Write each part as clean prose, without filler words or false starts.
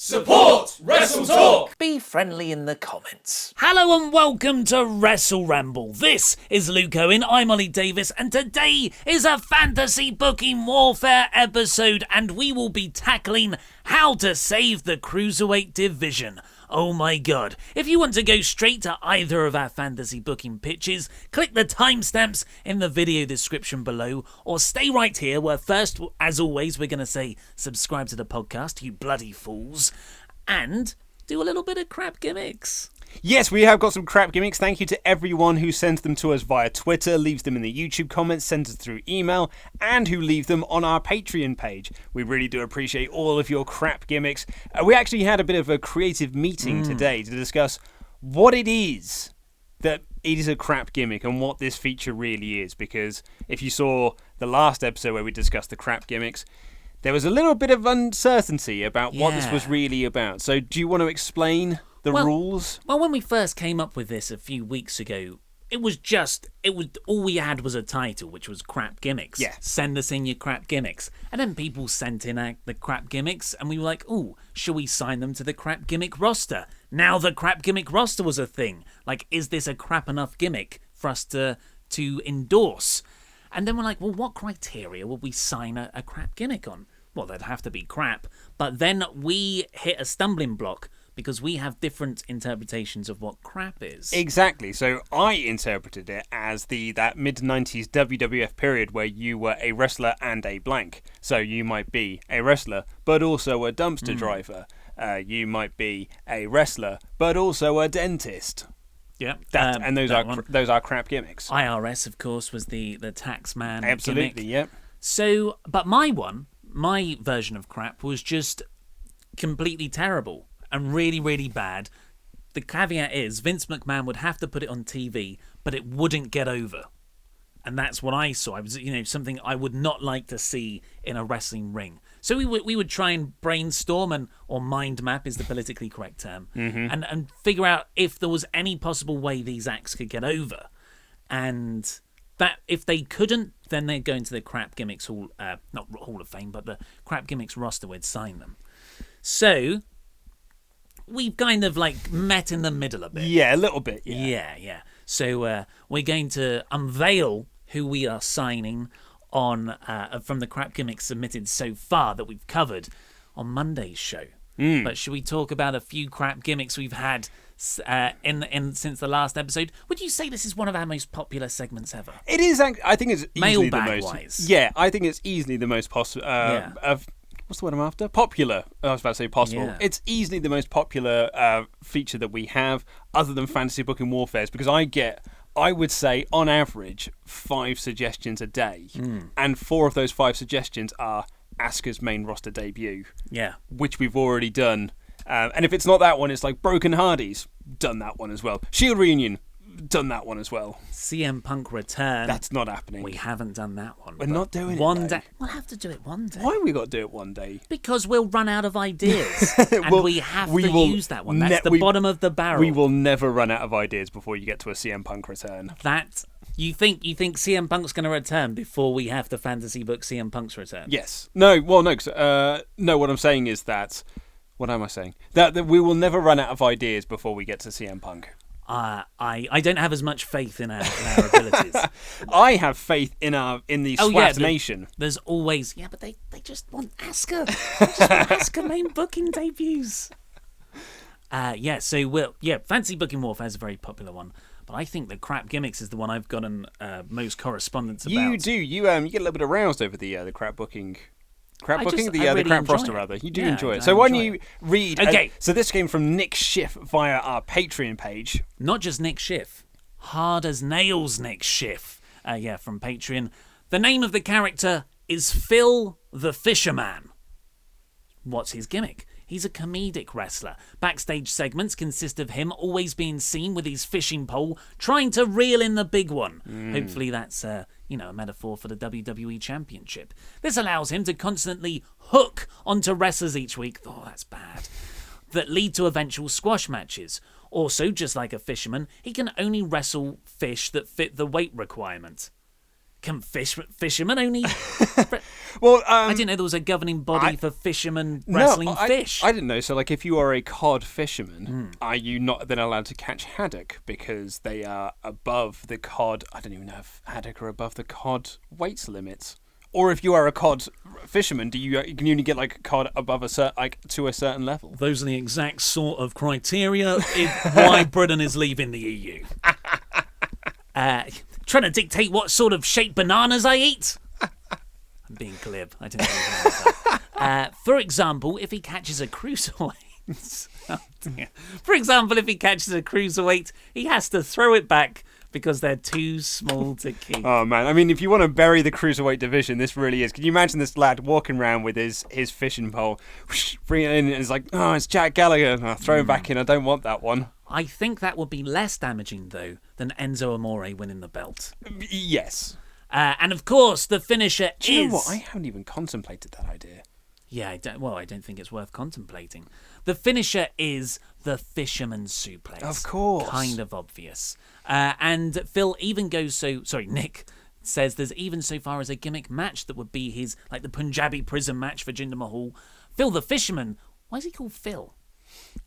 Support WrestleTalk! Be friendly in the comments. Hello and welcome to WrestleRamble. This is Luke Owen, I'm Oli Davis, and today is a fantasy booking warfare episode, and we will be tackling how to save the Cruiserweight Division. Oh my god. If you want to go straight to either of our fantasy booking pitches, click the timestamps in the video description below, or stay right here where first, as always, we're going to say subscribe to the podcast, you bloody fools, and do a little bit of crap gimmicks. Yes, we have got some crap gimmicks. Thank you to everyone who sends them to us via Twitter, leaves them in the YouTube comments, sends us through email, and who leave them on our Patreon page. We really do appreciate all of your crap gimmicks. We actually had a bit of a creative meeting today to discuss what it is that it is a crap gimmick and what this feature really is. Because if you saw the last episode where we discussed the crap gimmicks, there was a little bit of uncertainty about what this was really about. So do you want to explain the rules? Well, when we first came up with this a few weeks ago, it was all we had was a title, which was crap gimmicks. Yeah. Send us in your crap gimmicks. And then people sent in the crap gimmicks, and we were like, oh, shall we sign them to the crap gimmick roster? Now the crap gimmick roster was a thing. Like, is this a crap enough gimmick for us to endorse? And then we're like, well, what criteria would we sign a crap gimmick on? Well, they'd have to be crap. But then we hit a stumbling block, because we have different interpretations of what crap is. Exactly. So I interpreted it as that mid-90s WWF period where you were a wrestler and a blank. So you might be a wrestler, but also a dumpster driver. You might be a wrestler, but also a dentist. Yeah, And those are crap gimmicks. IRS, of course, was the tax man. Absolutely, gimmick. yep. So, but my version of crap was just completely terrible and really, really bad. The caveat is Vince McMahon would have to put it on TV, but it wouldn't get over. And that's what I saw. It was, something I would not like to see in a wrestling ring. So we would try and brainstorm or mind map is the politically correct term, and figure out if there was any possible way these acts could get over. And that if they couldn't, then they'd go into the crap gimmicks not Hall of Fame, but the crap gimmicks roster, we'd sign them. So we've kind of met in the middle a bit. Yeah, a little bit. Yeah. So we're going to unveil who we are signing on from the crap gimmicks submitted so far that we've covered on Monday's show. But should we talk about a few crap gimmicks we've had since the last episode? Would you say this is one of our most popular segments ever? It is. I think it's easily the most. Mailbag-wise. Yeah, I think it's easily the most possible. What's the word I'm after? Popular. I was about to say possible. Yeah. It's easily the most popular feature that we have, other than fantasy booking warfares, because I would say, on average, 5 suggestions a day. And 4 of those 5 suggestions are Asuka's main roster debut. Yeah. Which we've already done. And if it's not that one, it's like Broken Hardys, done that one as well. Shield Reunion, done that one as well. CM Punk return. That's not happening. We haven't done that one. We're not doing it one day. We'll have to do it one day. Why have we got to do it one day? Because we'll run out of ideas, and we have to use that one. That's the bottom of the barrel. We will never run out of ideas before you get to a CM Punk return. You think CM Punk's going to return before we have to fantasy book CM Punk's return? Yes. No. Well, no. No. What I'm saying is that. What am I saying? That we will never run out of ideas before we get to CM Punk. I don't have as much faith in our abilities. I have faith in the SWAT Nation. There's always but they just want Asuka. They just want Asuka main booking debuts. So fancy booking warfare is a very popular one, but I think the crap gimmicks is the one I've gotten most correspondence about. You do. You get a little bit aroused over the crap booking. The crap roster, rather. You do enjoy it. So why don't you read... Okay. So this came from Nick Schiff via our Patreon page. Not just Nick Schiff. Hard as nails Nick Schiff. From Patreon. The name of the character is Phil the Fisherman. What's his gimmick? He's a comedic wrestler. Backstage segments consist of him always being seen with his fishing pole, trying to reel in the big one. Hopefully that's, a metaphor for the WWE Championship. This allows him to constantly hook onto wrestlers each week. Oh, that's bad. That lead to eventual squash matches. Also, just like a fisherman, he can only wrestle fish that fit the weight requirement. Can fishermen only? Well, I didn't know there was a governing body for fishermen wrestling fish. I didn't know. So, like, if you are a cod fisherman, are you not then allowed to catch haddock because they are above the cod? I don't even know if haddock are above the cod weight limits. Or if you are a cod fisherman, can you only get like cod above to a certain level? Those are the exact sort of criteria why Britain is leaving the EU. Trying to dictate what sort of shaped bananas I eat? I'm being glib. I didn't know that. For example, if he catches a cruiserweight... Oh, dear. For example, if he catches a cruiserweight, he has to throw it back because they're too small to keep. Oh, man. I mean, if you want to bury the Cruiserweight division, this really is. Can you imagine this lad walking around with his fishing pole, bring it in, and it's like, oh, it's Jack Gallagher. Oh, throw him back in. I don't want that one. I think that would be less damaging, though, than Enzo Amore winning the belt. Yes. And, of course, the finisher is... Do you know what? I haven't even contemplated that idea. Yeah, I don't think it's worth contemplating. The finisher is the fisherman's suplex. Of course. Kind of obvious. And Phil even goes Nick says there's even so far as a gimmick match that would be his, like the Punjabi prison match for Jinder Mahal. Phil the Fisherman. Why is he called Phil?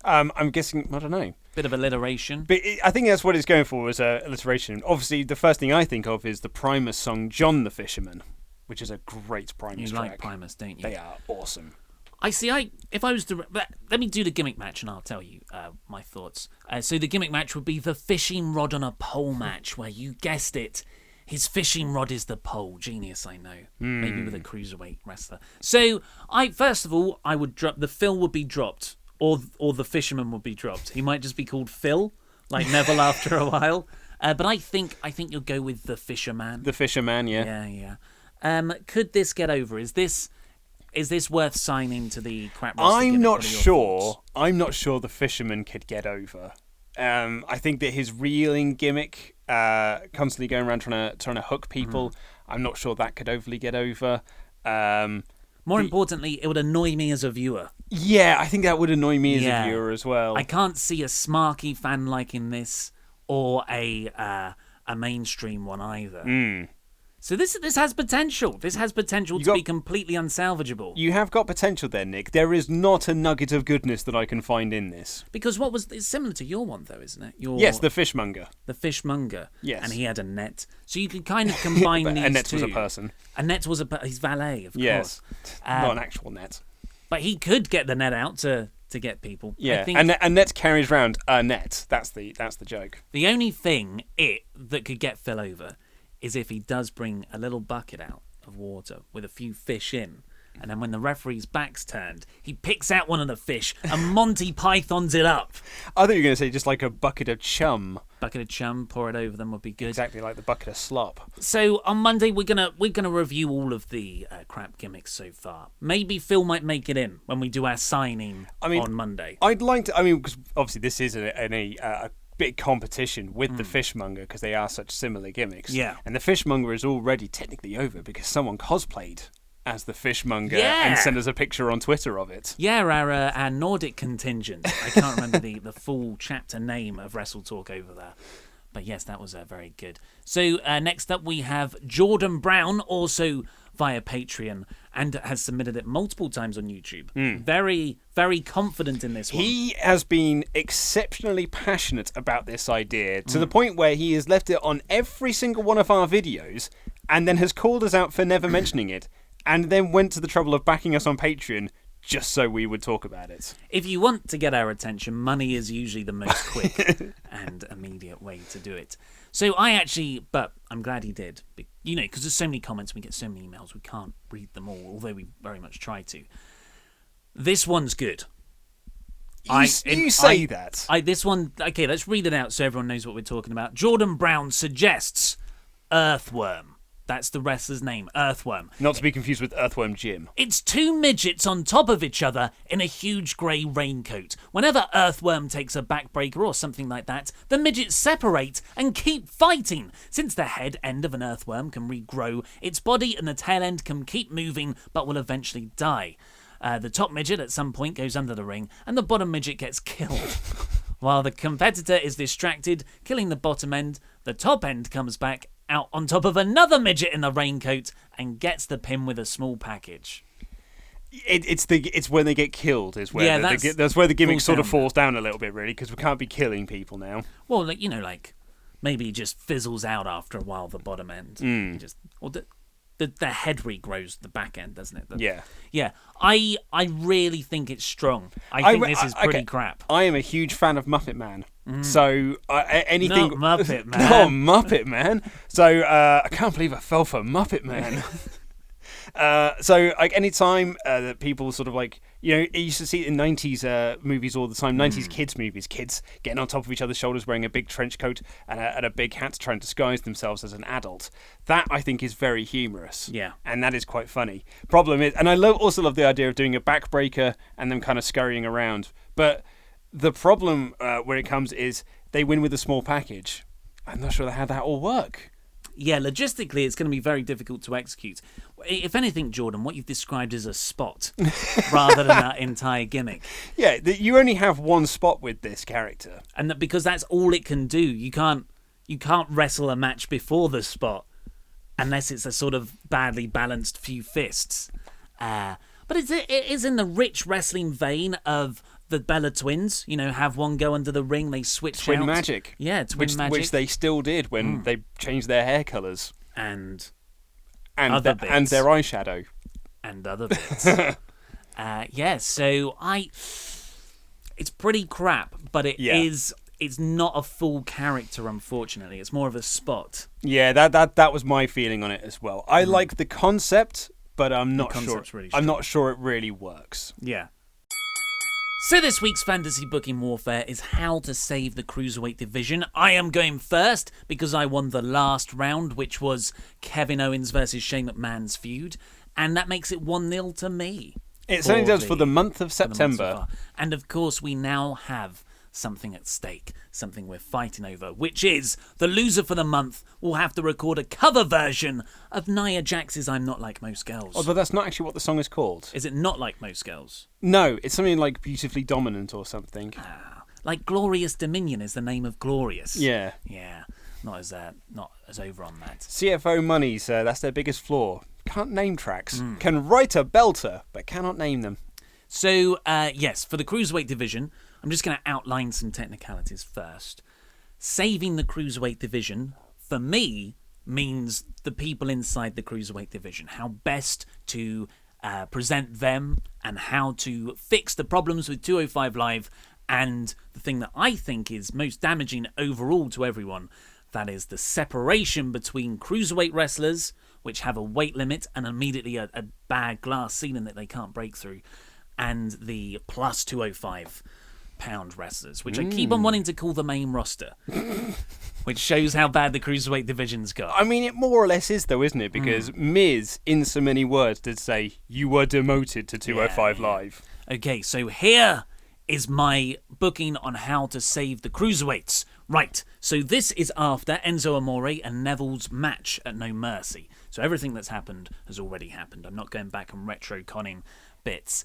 I'm guessing, I don't know. Bit of alliteration. But I think that's what it's going for, was alliteration. Obviously, the first thing I think of is the Primus song, John the Fisherman, which is a great Primus track. You like Primus, don't you? They are awesome. If I was to... Let me do the gimmick match and I'll tell you my thoughts. So the gimmick match would be the fishing rod on a pole match, where you guessed it, his fishing rod is the pole. Genius, I know. Maybe with a cruiserweight wrestler. So, first of all, I would drop... The Phil would be dropped, or the fisherman would be dropped. He might just be called Phil, like Neville after a while. But I think you'll go with the fisherman. The fisherman, yeah. Yeah. Could this get over? Is this worth signing to the crap? I'm not sure. I'm not sure the fisherman could get over. I think that his reeling gimmick, constantly going around trying to hook people, I'm not sure that could overly get over. More importantly, it would annoy me as a viewer. Yeah, I think that would annoy me as a viewer as well. I can't see a Smarky fan liking this, or a mainstream one either. So this has potential. This has potential to be completely unsalvageable. You have got potential there, Nick. There is not a nugget of goodness that I can find in this. Because it's similar to your one, though, isn't it? Yes, the fishmonger. The fishmonger. Yes. And he had a net. So you could kind of combine these two. Annette was a person. Annette was his valet, of course. Yes. Not an actual net. But he could get the net out to get people. Yeah, I think and Annette carries around a net. That's the joke. the only thing that could get Phil over is if he does bring a little bucket out of water with a few fish in, and then when the referee's back's turned, he picks out one of the fish and Monty Pythons it up. I thought you were going to say just like a bucket of chum. Bucket of chum, pour it over them would be good. Exactly like the bucket of slop. So on Monday we're gonna review all of the crap gimmicks so far. Maybe Phil might make it in when we do our signing on Monday. I'd like to. Because obviously this is a big competition with the fishmonger, because they are such similar gimmicks. Yeah. And the fishmonger is already technically over because someone cosplayed as the fishmonger and sent us a picture on Twitter of it. Yeah, our Nordic contingent. I can't remember the full chapter name of WrestleTalk over there. But yes, that was very good. So next up we have Jordan Brown, also via Patreon, and has submitted it multiple times on YouTube. Very, very confident in this one. He has been exceptionally passionate about this idea, to the point where he has left it on every single one of our videos, and then has called us out for never mentioning it, and then went to the trouble of backing us on Patreon just so we would talk about it. If you want to get our attention, money is usually the most quick and immediate way to do it. So but I'm glad he did. Because there's so many comments, we get so many emails, we can't read them all, although we very much try to. This one's good. You say that. This one, okay, let's read it out so everyone knows what we're talking about. Jordan Brown suggests Earthworm. That's the wrestler's name, Earthworm. Not to be confused with Earthworm Jim. It's two midgets on top of each other in a huge grey raincoat. Whenever Earthworm takes a backbreaker or something like that, the midgets separate and keep fighting. Since the head end of an earthworm can regrow, its body and the tail end can keep moving but will eventually die. The top midget at some point goes under the ring and the bottom midget gets killed. While the competitor is distracted, killing the bottom end, the top end comes back out on top of another midget in the raincoat and gets the pin with a small package. It's when they get killed is where that's where the gimmick sort of falls down a little bit, really, because we can't be killing people now. Well, like maybe it just fizzles out after a while, the bottom end. The head regrows the back end, doesn't it? Yeah. I really think it's strong. I think this is pretty crap. I am a huge fan of Muppet Man. So anything... Not Muppet Man. No, Muppet Man. So I can't believe I fell for Muppet Man. So like anytime that people sort of like, you used to see it in 90s movies all the time, 90s kids movies, kids getting on top of each other's shoulders wearing a big trench coat and a big hat to try and disguise themselves as an adult. That, I think, is very humorous. Yeah. And that is quite funny. Problem is, and I also love the idea of doing a backbreaker and them kind of scurrying around. But the problem where it comes is they win with a small package. I'm not sure how that will work. Yeah, logistically, it's going to be very difficult to execute. If anything, Jordan, what you've described is a spot rather than that entire gimmick. Yeah, you only have one spot with this character, and because that's all it can do. You can't wrestle a match before the spot unless it's a sort of badly balanced few fists. But it is in the rich wrestling vein of the Bella Twins, have one go under the ring, they switch Twin out. Magic. Yeah, Twin Magic. Which they still did when they changed their hair colours. And other bits. And their eyeshadow. And other bits. So it's pretty crap, but it's not a full character, unfortunately. It's more of a spot. Yeah, that was my feeling on it as well. I like the concept, but I'm not sure. Really I'm not sure it really works. Yeah. So this week's fantasy booking warfare is how to save the Cruiserweight division. I am going first because I won the last round, which was Kevin Owens versus Shane McMahon's feud, and that makes it 1-0 to me. It certainly does for the month of September. And of course, we now have something at stake, something we're fighting over, which is the loser for the month will have to record a cover version of Nia Jax's I'm Not Like Most Girls. Although that's not actually what the song is called. Is it Not Like Most Girls? No, it's something like Beautifully Dominant or something. Like Glorious Dominion is the name of Glorious. Yeah. Yeah, not as over on that. CFO Money's, that's their biggest flaw. Can't name tracks. Can write a belter, but cannot name them. So, yes, for the Cruiserweight division, I'm just going to outline some technicalities first. Saving the Cruiserweight division, for me, means the people inside the Cruiserweight division. How best to present them and how to fix the problems with 205 Live. And the thing that I think is most damaging overall to everyone, that is the separation between Cruiserweight wrestlers, which have a weight limit and immediately a bad glass ceiling that they can't break through, and the plus 205 pound wrestlers, which I keep on wanting to call the main roster, which shows how bad the Cruiserweight division's got. I mean, it more or less is, though, isn't it? Because Miz, in so many words, did say, you were demoted to 205 Live. Okay, so here is my booking on how to save the Cruiserweights. Right, so this is after Enzo Amore and Neville's match at No Mercy. So everything that's happened has already happened. I'm not going back and retro-conning bits.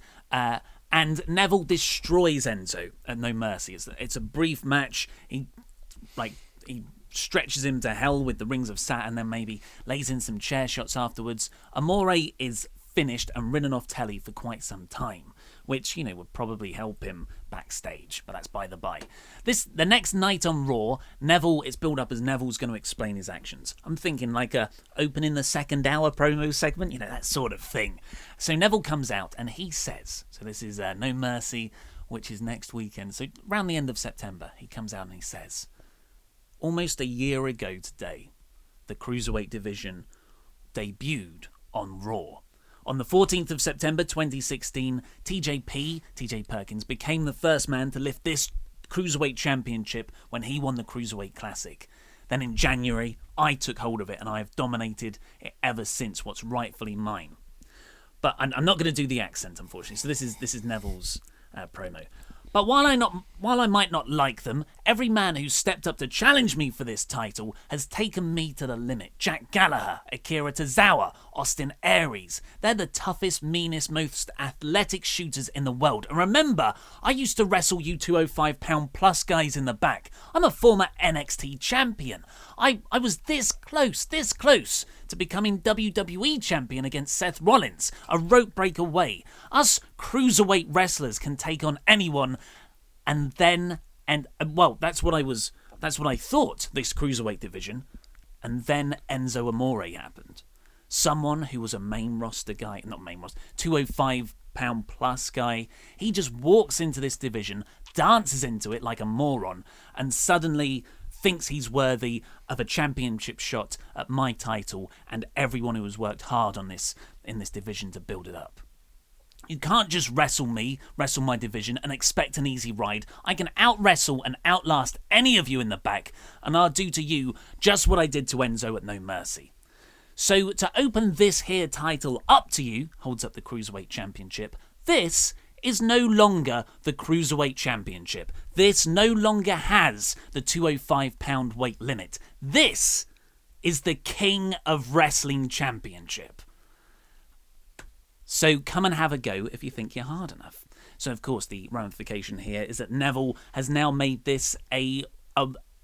And Neville destroys Enzo at No Mercy. It's a brief match. He stretches him to hell with the rings of Saturn, then maybe lays in some chair shots afterwards. Amore is finished and ridden off telly for quite some time, which, would probably help him backstage, but that's by the by. The next night on Raw, Neville, it's built up as Neville's going to explain his actions. I'm thinking like a opening the second hour promo segment, that sort of thing. So Neville comes out and he says, so this is No Mercy, which is next weekend, so around the end of September, he comes out and he says, almost a year ago today, the Cruiserweight division debuted on Raw. On the 14th of September 2016, TJ Perkins, became the first man to lift this Cruiserweight Championship when he won the Cruiserweight Classic. Then in January, I took hold of it and I have dominated it ever since, what's rightfully mine. But I'm not going to do the accent, unfortunately, so this is Neville's promo. But while I might not like them, Every man who's stepped up to challenge me for this title has taken me to the limit. Jack Gallagher, Akira Tozawa, Austin Aries. They're the toughest, meanest, most athletic shooters in the world. And remember, I used to wrestle you 205-pound plus guys in the back. I'm a former NXT champion. I was this close to becoming WWE champion against Seth Rollins, a rope break away. Us cruiserweight wrestlers can take on anyone, that's what I thought, this cruiserweight division. And then Enzo Amore happened. Someone who was a main roster guy, 205-pound plus guy. He just walks into this division, dances into it like a moron, and suddenly thinks he's worthy of a championship shot at my title and everyone who has worked hard on this in this division to build it up. You can't just wrestle my division and expect an easy ride. I can out-wrestle and outlast any of you in the back, and I'll do to you just what I did to Enzo at No Mercy. So to open this here title up to you, holds up the Cruiserweight Championship, this is no longer the Cruiserweight Championship. This no longer has the 205-pound weight limit. This is the King of Wrestling Championship. So come and have a go if you think you're hard enough. So of course the ramification here is that Neville has now made this a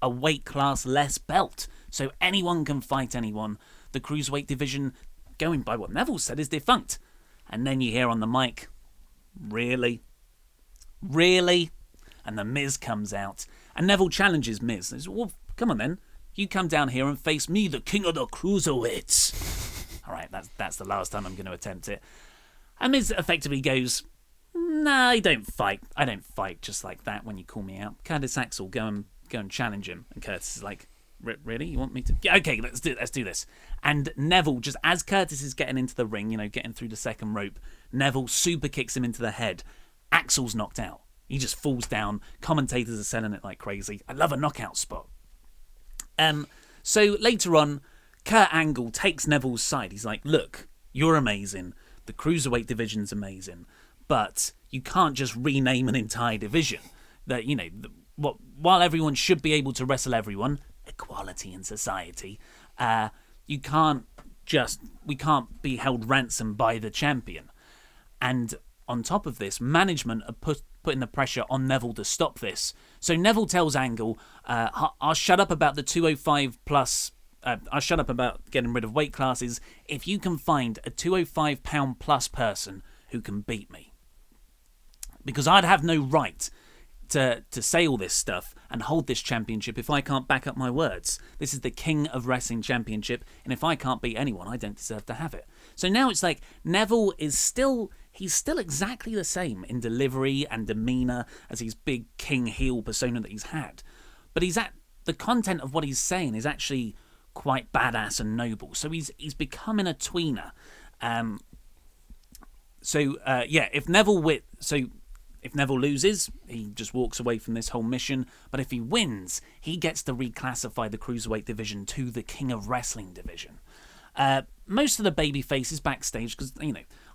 weight class less belt. So anyone can fight anyone. The Cruiserweight division, going by what Neville said, is defunct. And then you hear on the mic, really? Really? And the Miz comes out. And Neville challenges Miz. Says, well, come on then. You come down here and face me, the king of the cruiserweights. All right, that's the last time I'm going to attempt it. And Miz effectively goes, nah, I don't fight. I don't fight just like that when you call me out. Curtis Axel, go and challenge him. And Curtis is like, really? You want me to? Yeah, okay, let's do this. And Neville, just as Curtis is getting into the ring, getting through the second rope, Neville super kicks him into the head. Axel's knocked out. He just falls down. Commentators are selling it like crazy. I love a knockout spot. So later on, Kurt Angle takes Neville's side. He's like, look, you're amazing. The Cruiserweight division's amazing. But you can't just rename an entire division. That, while everyone should be able to wrestle everyone, equality in society, we can't be held ransom by the champion. And on top of this, management are putting the pressure on Neville to stop this. So Neville tells Angle, I'll shut up about the 205 plus, I'll shut up about getting rid of weight classes if you can find a 205-pound plus person who can beat me. Because I'd have no right to say all this stuff and hold this championship if I can't back up my words. This is the King of Wrestling Championship, and if I can't beat anyone, I don't deserve to have it. So now it's like Neville is he's still exactly the same in delivery and demeanour as his big king heel persona that he's had. But the content of what he's saying is actually quite badass and noble. So he's becoming a tweener. If Neville loses, he just walks away from this whole mission. But if he wins, he gets to reclassify the Cruiserweight division to the King of Wrestling division. Most of the baby faces backstage, because,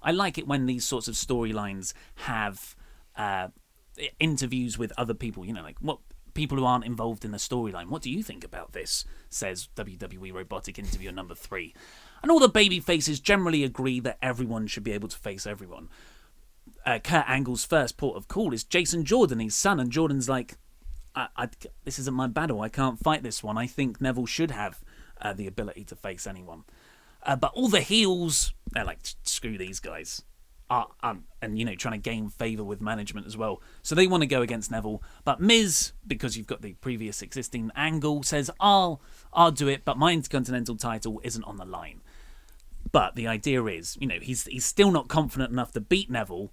I like it when these sorts of storylines have interviews with other people, what people who aren't involved in the storyline. What do you think about this? Says WWE Robotic Interviewer number 3. And all the baby faces generally agree that everyone should be able to face everyone. Kurt Angle's first port of call is Jason Jordan, his son, and Jordan's like, this isn't my battle, I can't fight this one. I think Neville should have the ability to face anyone. But all the heels, they're like, screw these guys. And, trying to gain favour with management as well. So they want to go against Neville. But Miz, because you've got the previous existing Angle, says, I'll do it, but my Intercontinental title isn't on the line. But the idea is, he's still not confident enough to beat Neville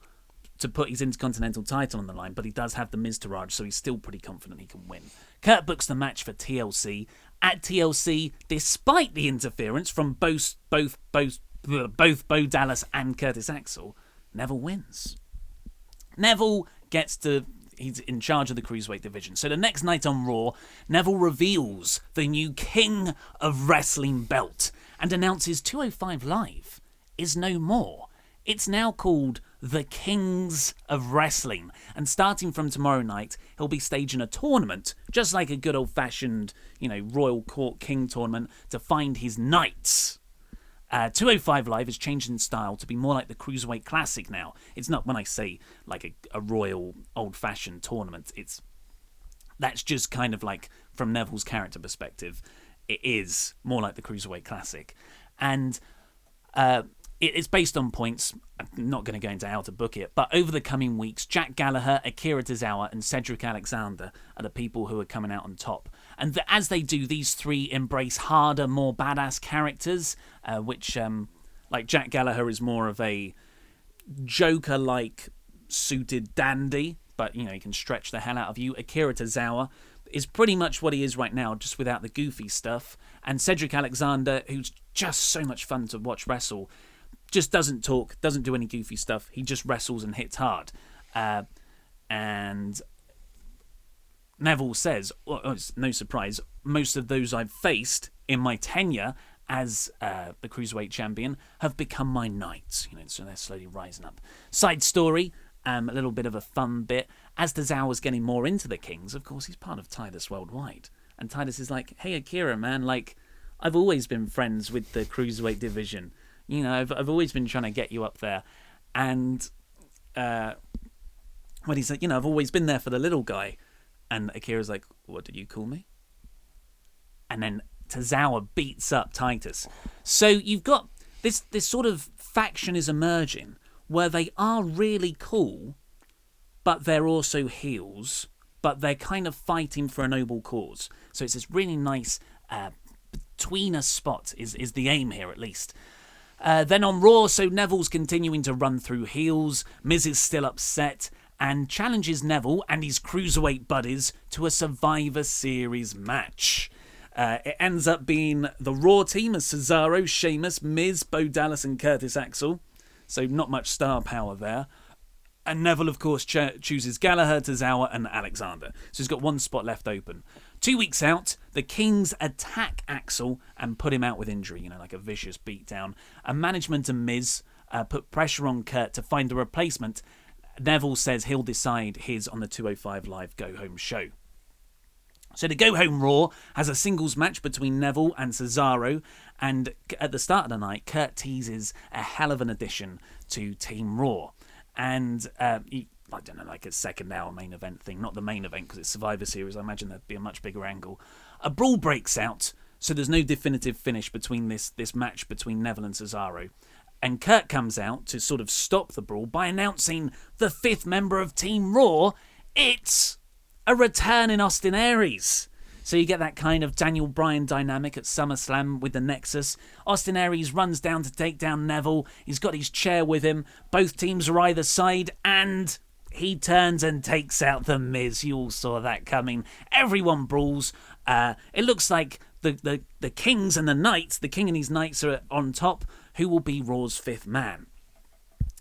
to put his Intercontinental title on the line, but he does have the Miztourage, so he's still pretty confident he can win. Kurt books the match for TLC. At TLC, despite the interference from both Bo Dallas and Curtis Axel, Neville wins. Neville he's in charge of the Cruiserweight division. So the next night on Raw, Neville reveals the new King of Wrestling belt and announces 205 Live is no more. It's now called the Kings of Wrestling. And starting from tomorrow night, he'll be staging a tournament, just like a good old-fashioned, Royal Court King tournament, to find his knights. 205 Live has changed in style to be more like the Cruiserweight Classic now. It's not, when I say like a royal old-fashioned tournament, that's just kind of like, from Neville's character perspective, it is more like the Cruiserweight Classic. And it's based on points. I'm not going to go into how to book it, but over the coming weeks, Jack Gallagher, Akira Tozawa, and Cedric Alexander are the people who are coming out on top. And as they do, these three embrace harder, more badass characters, which, like Jack Gallagher is more of a Joker-like suited dandy, but, he can stretch the hell out of you. Akira Tozawa is pretty much what he is right now, just without the goofy stuff. And Cedric Alexander, who's just so much fun to watch wrestle, just doesn't talk, doesn't do any goofy stuff. He just wrestles and hits hard. And Neville says, it's no surprise, most of those I've faced in my tenure as the Cruiserweight Champion have become my knights. So they're slowly rising up. Side story, a little bit of a fun bit. As Tozawa's getting more into the Kings, of course, he's part of Titus Worldwide. And Titus is like, hey, Akira, man, I've always been friends with the Cruiserweight Division. I've always been trying to get you up there. And when he said, I've always been there for the little guy. And Akira's like, what did you call me? And then Tozawa beats up Titus. So you've got this sort of faction is emerging where they are really cool, but they're also heels, but they're kind of fighting for a noble cause. So it's this really nice between-us spot is the aim here, at least. Then on Raw, so Neville's continuing to run through heels. Miz is still upset and challenges Neville and his Cruiserweight buddies to a Survivor Series match. It ends up being the Raw team of Cesaro, Sheamus, Miz, Bo Dallas and Curtis Axel. So not much star power there. And Neville, of course, chooses Gallagher, Tozawa and Alexander. So he's got one spot left open. 2 weeks out, the Kings attack Axel and put him out with injury, like a vicious beatdown. And management and Miz put pressure on Kurt to find a replacement. Neville says he'll decide his on the 205 Live Go Home show. So the Go Home Raw has a singles match between Neville and Cesaro, and at the start of the night, Kurt teases a hell of an addition to Team Raw. And, like a second hour main event thing, not the main event because it's Survivor Series, I imagine there'd be a much bigger angle. A brawl breaks out, so there's no definitive finish between this match between Neville and Cesaro. And Kurt comes out to sort of stop the brawl by announcing the fifth member of Team Raw. It's a return in Austin Aries. So you get that kind of Daniel Bryan dynamic at SummerSlam with the Nexus. Austin Aries runs down to take down Neville. He's got his chair with him. Both teams are either side, and he turns and takes out The Miz. You all saw that coming. Everyone brawls. It looks like the Kings and the Knights, the King and his Knights are on top. Who will be Raw's fifth man?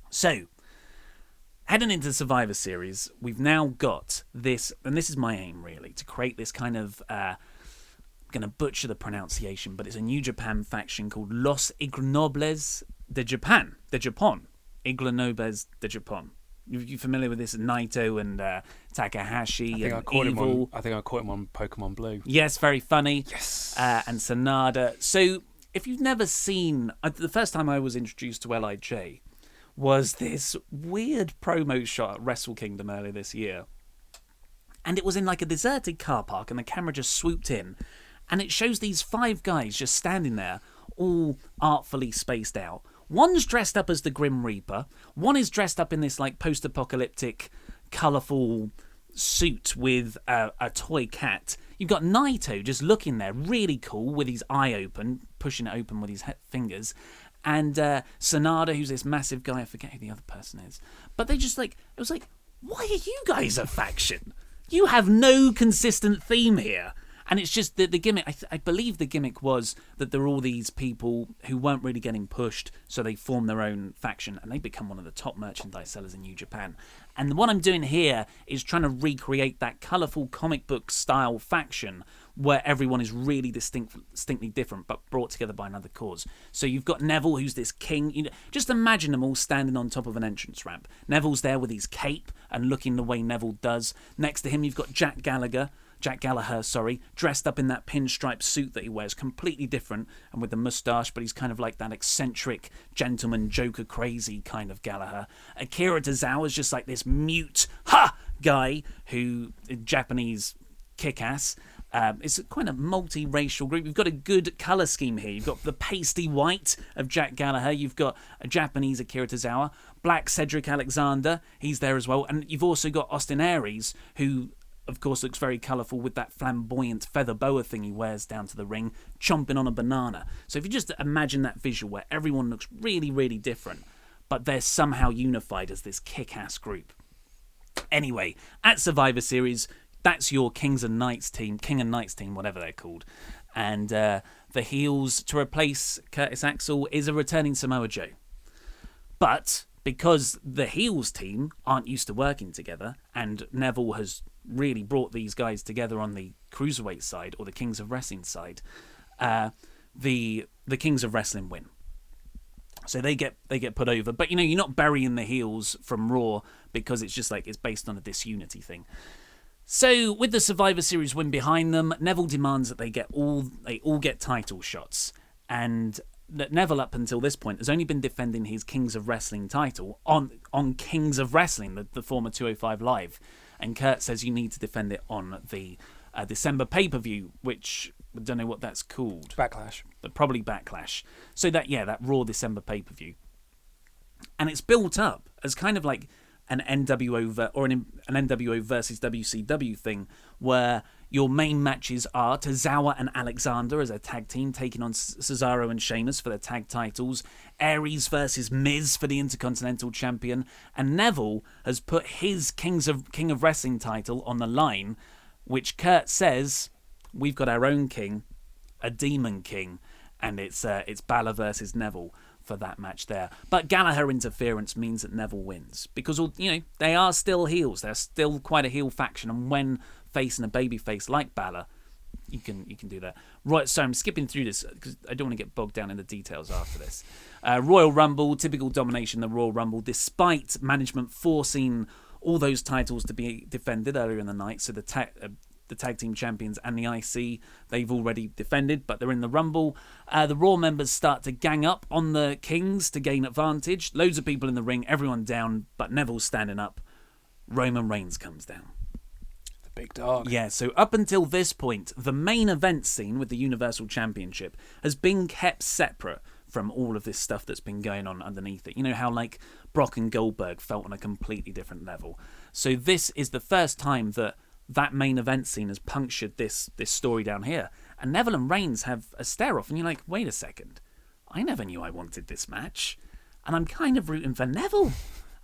So, heading into Survivor Series, we've now got this, and this is my aim really, to create this kind of, I'm going to butcher the pronunciation, but it's a New Japan faction called Los Ignobles de Japan. Ignobles de Japan. You familiar with this? Naito and Takahashi and Evil. I think I caught him on Pokemon Blue. Yes, very funny. Yes. And Sanada. So, if you've never seen, the first time I was introduced to LIJ was this weird promo shot at Wrestle Kingdom earlier this year. And it was in like a deserted car park and the camera just swooped in. And it shows these five guys just standing there, all artfully spaced out. One's dressed up as the Grim Reaper. One is dressed up in this like post-apocalyptic, colourful suit with a toy cat. You've got Naito just looking there, really cool, with his eye open, pushing it open with his fingers. And Sanada, who's this massive guy, I forget who the other person is. But they just it was like, why are you guys a faction? You have no consistent theme here. And it's just the gimmick. I believe the gimmick was that there are all these people who weren't really getting pushed, so they form their own faction and they become one of the top merchandise sellers in New Japan. And what I'm doing here is trying to recreate that colourful comic book style faction where everyone is really distinctly different but brought together by another cause. So you've got Neville, who's this king. Just imagine them all standing on top of an entrance ramp. Neville's there with his cape and looking the way Neville does. Next to him, you've got Jack Gallagher, dressed up in that pinstripe suit that he wears, completely different, and with the moustache, but he's kind of like that eccentric gentleman, Joker crazy kind of Gallagher. Akira Tozawa's just like this mute guy who Japanese kick-ass. It's quite a multi-racial group. You've got a good colour scheme here. You've got the pasty white of Jack Gallagher. You've got a Japanese Akira Tozawa. Black Cedric Alexander, he's there as well. And you've also got Austin Aries, who, of course, looks very colourful with that flamboyant feather boa thing he wears down to the ring, chomping on a banana. So if you just imagine that visual where everyone looks really, really different, but they're somehow unified as this kick-ass group. Anyway, at Survivor Series, that's your King and Knights team, whatever they're called. And the heels to replace Curtis Axel is a returning Samoa Joe. But because the heels team aren't used to working together, and Neville has really brought these guys together on the Cruiserweight side, or the Kings of Wrestling side, the Kings of Wrestling win. So they get put over. But, you're not burying the heels from Raw because it's just like it's based on a disunity thing. So, with the Survivor Series win behind them, Neville demands that they all get title shots. And that Neville, up until this point, has only been defending his Kings of Wrestling title on Kings of Wrestling, the former 205 Live. And Kurt says you need to defend it on the December pay-per-view, which I don't know what that's called. Backlash. But probably Backlash. So that Raw December pay-per-view. And it's built up as kind of like an NWO or an NWO versus WCW thing, where your main matches are Tozawa and Alexander as a tag team taking on Cesaro and Sheamus for the tag titles, Aries versus Miz for the Intercontinental Champion, and Neville has put his King of Wrestling title on the line, which Kurt says, we've got our own king, a Demon King, and it's Balor versus Neville for that match there. But Gallagher interference means that Neville wins because, they are still heels. They're still quite a heel faction, and when facing a babyface like Balor, you can do that. Right, so I'm skipping through this because I don't want to get bogged down in the details after this. Royal Rumble, typical domination of the Royal Rumble, despite management forcing all those titles to be defended earlier in the night. So the tag team champions and the IC, they've already defended, but they're in the Rumble. The Raw members start to gang up on the Kings to gain advantage. Loads of people in the ring, everyone down, but Neville's standing up. Roman Reigns comes down. The big dog. Yeah, so up until this point, the main event scene with the Universal Championship has been kept separate from all of this stuff that's been going on underneath it. You know how like Brock and Goldberg felt on a completely different level. So this is the first time that main event scene has punctured this story down here. And Neville and Reigns have a stare-off, and you're like, wait a second. I never knew I wanted this match. And I'm kind of rooting for Neville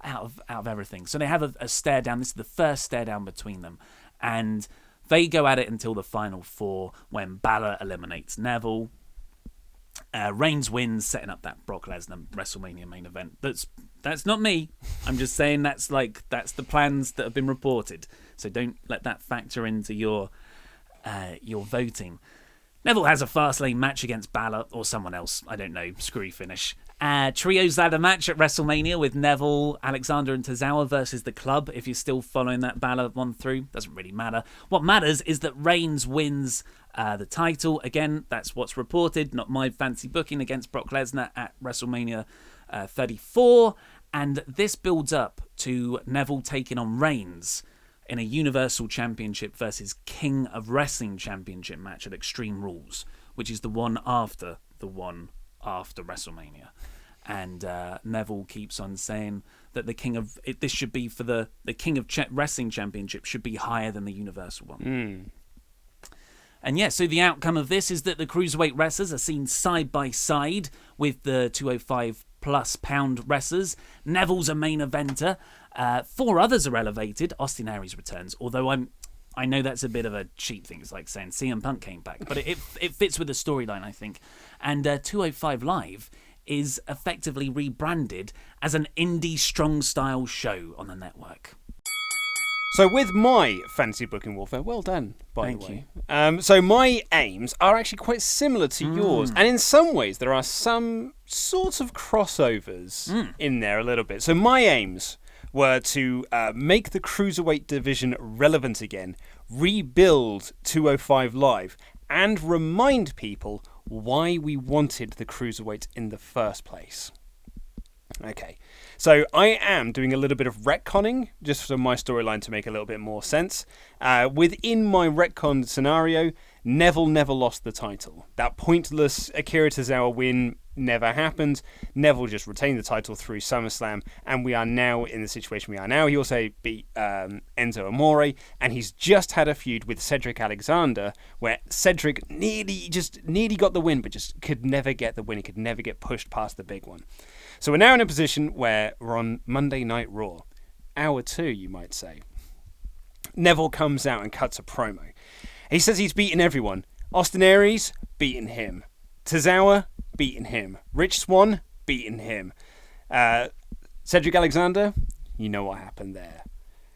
out of everything. So they have a stare down. This is the first stare down between them. And they go at it until the final four when Balor eliminates Neville. Reigns wins, setting up that Brock Lesnar WrestleMania main event. That's not me. I'm just saying that's the plans that have been reported. So don't let that factor into your voting. Neville has a Fastlane match against Balor or someone else. I don't know. Screwy finish. Trios ladder match at WrestleMania with Neville, Alexander and Tozawa versus the Club. If you're still following that Balor one through, doesn't really matter. What matters is that Reigns wins the title. Again, that's what's reported, not my fancy booking, against Brock Lesnar at WrestleMania 34. And this builds up to Neville taking on Reigns in a Universal Championship versus King of Wrestling Championship match at Extreme Rules, which is the one after WrestleMania. And Neville keeps on saying that this should be for the King of Wrestling Championship should be higher than the Universal one. And yeah, so the outcome of this is that the Cruiserweight wrestlers are seen side by side with the 205+ pound wrestlers. Neville's a main eventer. 4 others are elevated. Austin Aries returns, although I'm I know that's a bit of a cheap thing. It's like saying CM Punk came back, but it fits with the storyline, I think. And 205 Live is effectively rebranded as an indie strong style show on the network. So with my fantasy booking warfare, well done, by Thank the way. So my aims are actually quite similar to yours, and in some ways there are some sort of crossovers in there a little bit. So my aims were to make the Cruiserweight division relevant again, rebuild 205 Live, and remind people why we wanted the Cruiserweight in the first place. Okay, so I am doing a little bit of retconning, just for my storyline to make a little bit more sense. Within my retcon scenario, Neville never lost the title. That pointless Akira Tozawa win never happened. Neville just retained the title through SummerSlam, and we are now in the situation we are now. He also beat Enzo Amore, and he's just had a feud with Cedric Alexander, where Cedric nearly got the win, but just could never get the win. He could never get pushed past the big one. So we're now in a position where we're on Monday Night Raw. Hour 2, you might say. Neville comes out and cuts a promo. He says he's beaten everyone. Austin Aries, beaten him. Tozawa, beaten him. Rich Swann, beaten him. Cedric Alexander, you know what happened there.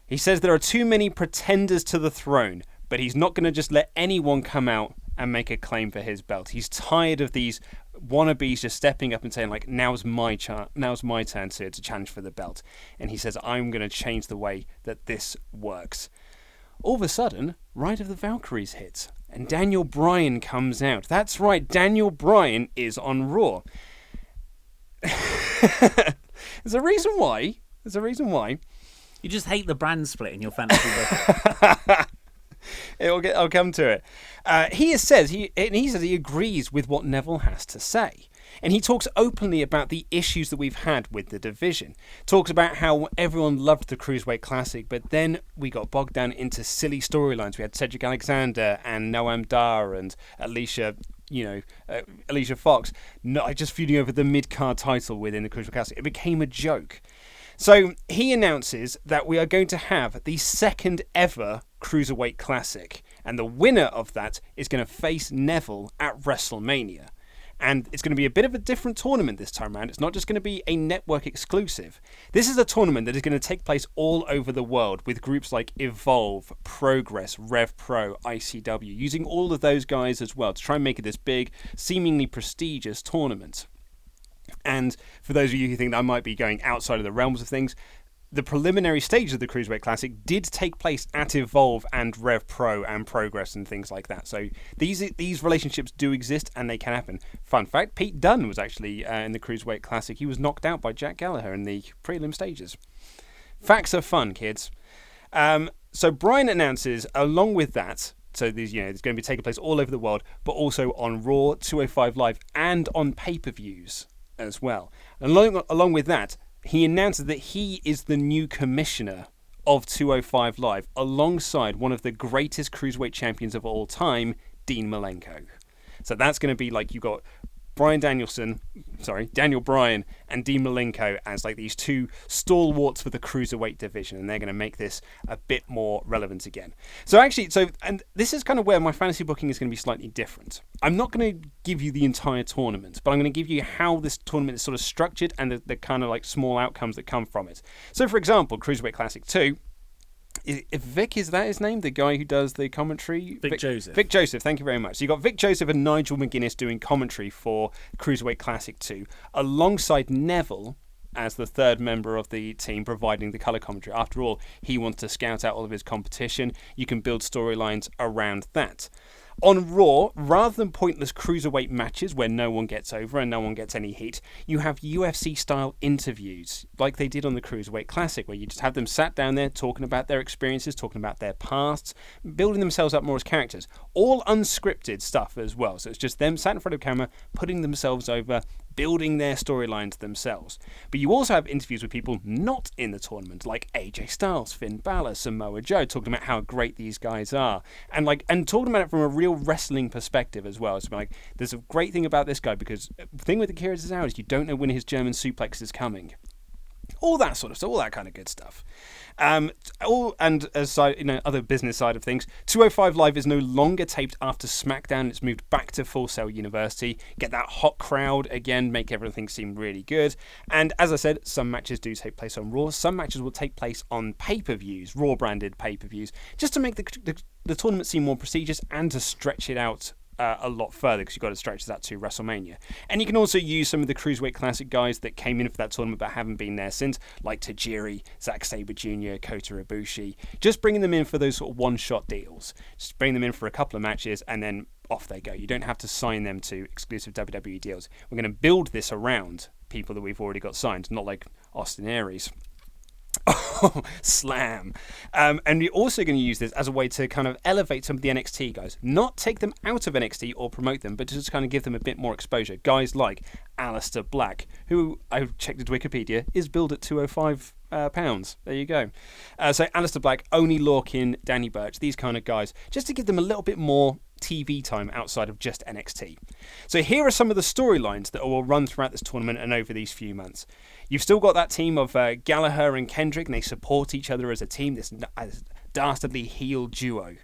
He says there are too many pretenders to the throne, but he's not going to just let anyone come out and make a claim for his belt. He's tired of these wannabes just stepping up and saying, like, now's my turn to challenge for the belt. And he says, I'm going to change the way that this works. All of a sudden, Ride of the Valkyries hits, and Daniel Bryan comes out. That's right, Daniel Bryan is on Raw. There's a reason why. You just hate the brand split in your fantasy book. I'll come to it. He says he agrees with what Neville has to say. And he talks openly about the issues that we've had with the division. Talks about how everyone loved the Cruiserweight Classic, but then we got bogged down into silly storylines. We had Cedric Alexander and Noam Dar and Alicia Fox just feuding over the mid-card title within the Cruiserweight Classic. It became a joke. So he announces that we are going to have the second ever Cruiserweight Classic, and the winner of that is going to face Neville at WrestleMania. And it's going to be a bit of a different tournament this time around. It's not just going to be a network exclusive. This is a tournament that is going to take place all over the world with groups like Evolve, Progress, Rev Pro, ICW, using all of those guys as well to try and make it this big, seemingly prestigious tournament. And for those of you who think that I might be going outside of the realms of things, the preliminary stage of the Cruiserweight Classic did take place at Evolve and Rev Pro and Progress and things like that. So these relationships do exist and they can happen. Fun fact, Pete Dunne was actually in the Cruiserweight Classic. He was knocked out by Jack Gallagher in the prelim stages. Facts are fun, kids. So Bryan announces, along with that, so these, it's going to be taking place all over the world, but also on Raw, 205 Live, and on pay-per-views as well. And along with that, he announces that he is the new commissioner of 205 Live, alongside one of the greatest cruiserweight champions of all time, Dean Malenko. So that's going to be like, you've got Daniel Bryan and Dean Malenko as like these two stalwarts for the Cruiserweight division, and they're going to make this a bit more relevant again. And this is kind of where my fantasy booking is going to be slightly different. I'm not going to give you the entire tournament, but I'm going to give you how this tournament is sort of structured and the kind of like small outcomes that come from it. So, for example, Cruiserweight Classic 2, Vic, is that his name? The guy who does the commentary? Vic Joseph. Vic Joseph, thank you very much. So you got Vic Joseph and Nigel McGuinness doing commentary for Cruiserweight Classic 2, alongside Neville as the third member of the team providing the colour commentary. After all, he wants to scout out all of his competition. You can build storylines around that. On Raw, rather than pointless cruiserweight matches where no one gets over and no one gets any heat, you have UFC-style interviews, like they did on the Cruiserweight Classic, where you just have them sat down there talking about their experiences, talking about their pasts, building themselves up more as characters. All unscripted stuff as well, so it's just them sat in front of camera, putting themselves over, building their storylines themselves. But you also have interviews with people not in the tournament, like AJ Styles, Finn Balor, Samoa Joe, talking about how great these guys are, and talking about it from a real wrestling perspective as well. It's like, there's a great thing about this guy, because the thing with Akira Tozawa is you don't know when his German suplex is coming. all that sort of stuff, all that kind of good stuff. Other business side of things, 205 Live is no longer taped after SmackDown. It's moved back to Full Sail University. Get that hot crowd again, make everything seem really good. And as I said, some matches do take place on Raw. Some matches will take place on pay-per-views, Raw branded pay-per-views, just to make the tournament seem more prestigious and to stretch it out a lot further, because you've got to stretch that to WrestleMania. And you can also use some of the Cruiserweight Classic guys that came in for that tournament but haven't been there since, like Tajiri, Zack Sabre Jr., Kota Ibushi. Just bringing them in for those sort of one-shot deals. Just bring them in for a couple of matches and then off they go. You don't have to sign them to exclusive WWE deals. We're going to build this around people that we've already got signed, not like Austin Aries. Oh, slam. And we're also going to use this as a way to kind of elevate some of the NXT guys. Not take them out of NXT or promote them, but just kind of give them a bit more exposure. Guys like Aleister Black, who, I've checked his Wikipedia, is billed at £205. There you go. So Aleister Black, Oni Lorcan, Danny Burch, these kind of guys, just to give them a little bit more TV time outside of just NXT. So here are some of the storylines that will run throughout this tournament and over these few months. You've still got that team of Gallagher and Kendrick, and they support each other as a team, this dastardly heel duo.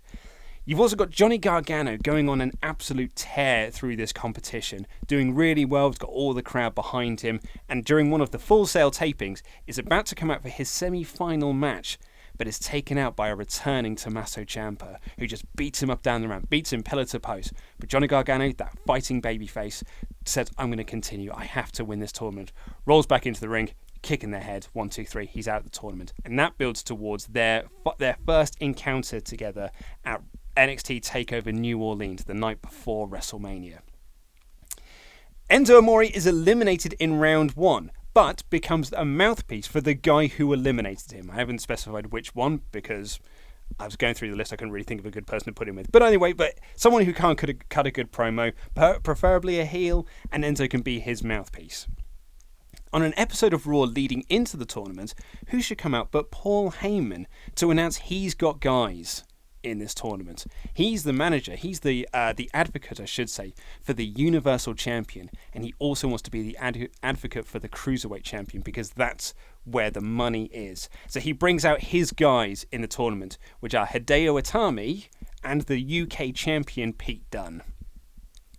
You've also got Johnny Gargano going on an absolute tear through this competition, doing really well. He's got all the crowd behind him, and during one of the Full Sail tapings, is about to come out for his semi-final match, but is taken out by a returning Tommaso Ciampa, who just beats him up down the ramp, beats him pillar to post. But Johnny Gargano, that fighting babyface, says, I'm going to continue. I have to win this tournament. Rolls back into the ring, kick in their head, 1, 2, 3, he's out of the tournament. And that builds towards their first encounter together at NXT TakeOver New Orleans the night before WrestleMania. Enzo Amore is eliminated in round 1, but becomes a mouthpiece for the guy who eliminated him. I haven't specified which one because I was going through the list. I couldn't really think of a good person to put him with. But anyway, someone who can't cut a good promo, preferably a heel, and Enzo can be his mouthpiece. On an episode of Raw leading into the tournament, who should come out but Paul Heyman to announce he's got guys in this tournament. He's the manager, he's the advocate, I should say, for the Universal Champion, and he also wants to be the advocate for the Cruiserweight Champion, because that's where the money is. So he brings out his guys in the tournament, which are Hideo Itami and the UK Champion Pete Dunne.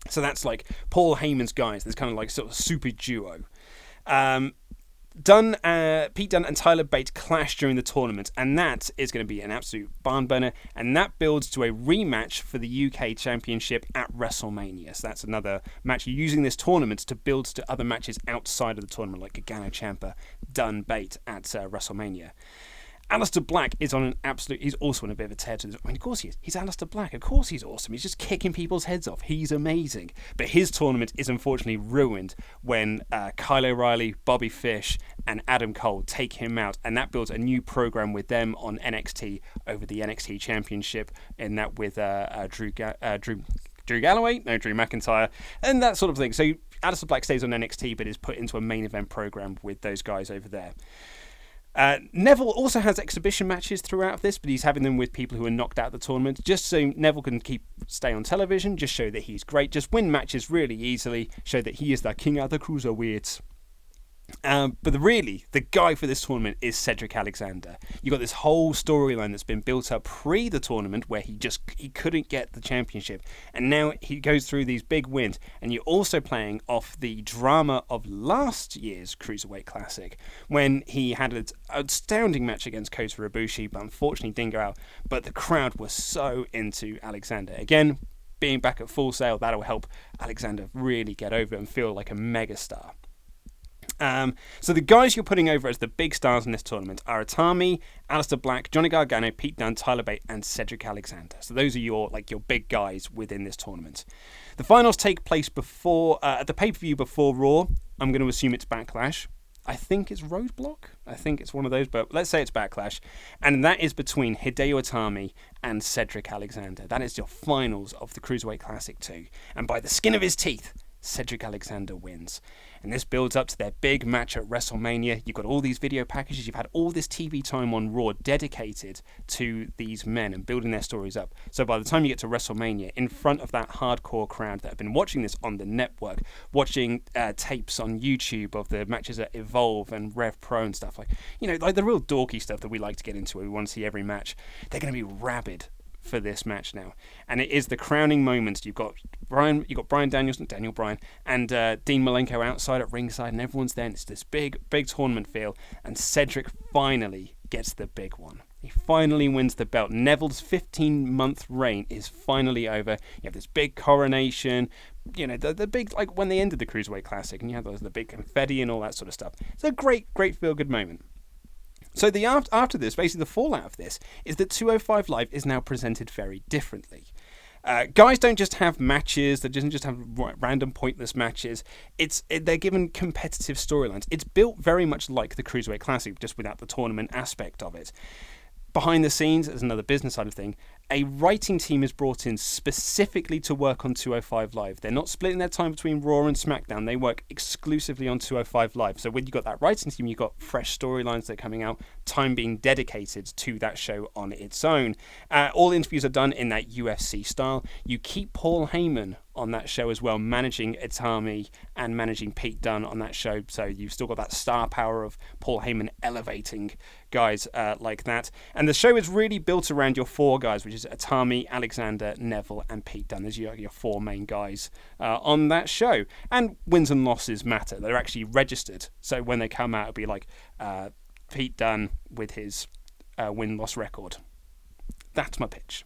So that's like Paul Heyman's guys. There's kind of like sort of super duo. Pete Dunne and Tyler Bate clash during the tournament, and that is going to be an absolute barn burner, and that builds to a rematch for the UK Championship at WrestleMania. So that's another match using this tournament to build to other matches outside of the tournament, like Gargano, Ciampa, Dunne, Bate at WrestleMania. Aleister Black is on an absolute... He's also on a bit of a tear to this. I mean, of course he is. He's Aleister Black. Of course he's awesome. He's just kicking people's heads off. He's amazing. But his tournament is unfortunately ruined when Kyle O'Reilly, Bobby Fish, and Adam Cole take him out. And that builds a new program with them on NXT over the NXT Championship. And that with Drew Galloway? No, Drew McIntyre. And that sort of thing. So Aleister Black stays on NXT but is put into a main event program with those guys over there. Neville also has exhibition matches throughout this, but he's having them with people who are knocked out of the tournament, just so Neville can stay on television, just show that he's great, just win matches really easily, show that he is the king of the cruiserweights. But the guy for this tournament is Cedric Alexander. You've got this whole storyline that's been built up pre the tournament where he couldn't get the championship, and now he goes through these big wins, and you're also playing off the drama of last year's Cruiserweight Classic when he had an astounding match against Kota Ibushi, but unfortunately didn't go out. But the crowd was so into Alexander. Again, being back at Full Sail, that'll help Alexander really get over and feel like a megastar. So the guys you're putting over as the big stars in this tournament are Itami, Aleister Black, Johnny Gargano, Pete Dunne, Tyler Bate, and Cedric Alexander. So those are your big guys within this tournament. The finals take place before at the pay-per-view before Raw. I'm going to assume it's Backlash. I think it's Roadblock. I think it's one of those, but let's say it's Backlash. And that is between Hideo Itami and Cedric Alexander. That is your finals of the Cruiserweight Classic 2. And by the skin of his teeth, Cedric Alexander wins. And this builds up to their big match at WrestleMania. You've got all these video packages. You've had all this TV time on Raw dedicated to these men and building their stories up. So by the time you get to WrestleMania, in front of that hardcore crowd that have been watching this on the network, watching tapes on YouTube of the matches at Evolve and Rev Pro and stuff, like the real dorky stuff that we like to get into, where we want to see every match, they're going to be rabid for this match now, and it is the crowning moment. You've got Bryan Danielson, Daniel Bryan, and Dean Malenko outside at ringside, and everyone's there. And it's this big tournament feel, and Cedric finally gets the big one. He finally wins the belt. Neville's 15-month reign is finally over. You have this big coronation, the big, like when they ended the Cruiserweight Classic, and you have the big confetti and all that sort of stuff. It's a great feel-good moment. So after this, basically the fallout of this, is that 205 Live is now presented very differently. Guys don't just have matches, they don't just have random pointless matches. They're given competitive storylines. It's built very much like the Cruiserweight Classic, just without the tournament aspect of it. Behind the scenes, as another business side of thing, a writing team is brought in specifically to work on 205 Live. They're not splitting their time between Raw and SmackDown. They work exclusively on 205 Live. So when you've got that writing team, you've got fresh storylines that are coming out, time being dedicated to that show on its own. All interviews are done in that UFC style. You keep Paul Heyman on that show as well, managing Itami and managing Pete Dunne on that show. So you've still got that star power of Paul Heyman elevating guys like that. And the show is really built around your four guys, which is Itami, Alexander, Neville, and Pete Dunne. There's your four main guys on that show. And wins and losses matter. They're actually registered. So when they come out, it'll be like Pete Dunne with his win-loss record. That's my pitch.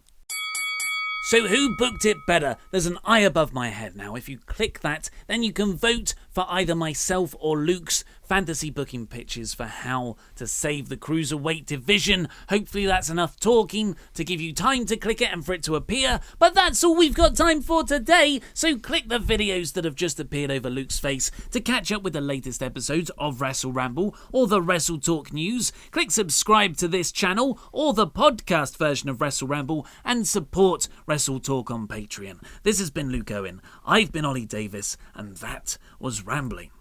So who booked it better? There's an eye above my head now. If you click that, then you can vote for either myself or Luke's fantasy booking pitches for how to save the Cruiserweight division. Hopefully that's enough talking to give you time to click it and for it to appear. But that's all we've got time for today. So click the videos that have just appeared over Luke's face to catch up with the latest episodes of WrestleRamble or the WrestleTalk news. Click subscribe to this channel or the podcast version of WrestleRamble and support WrestleTalk on Patreon. This has been Luke Owen. I've been Ollie Davis, and that was Rambling.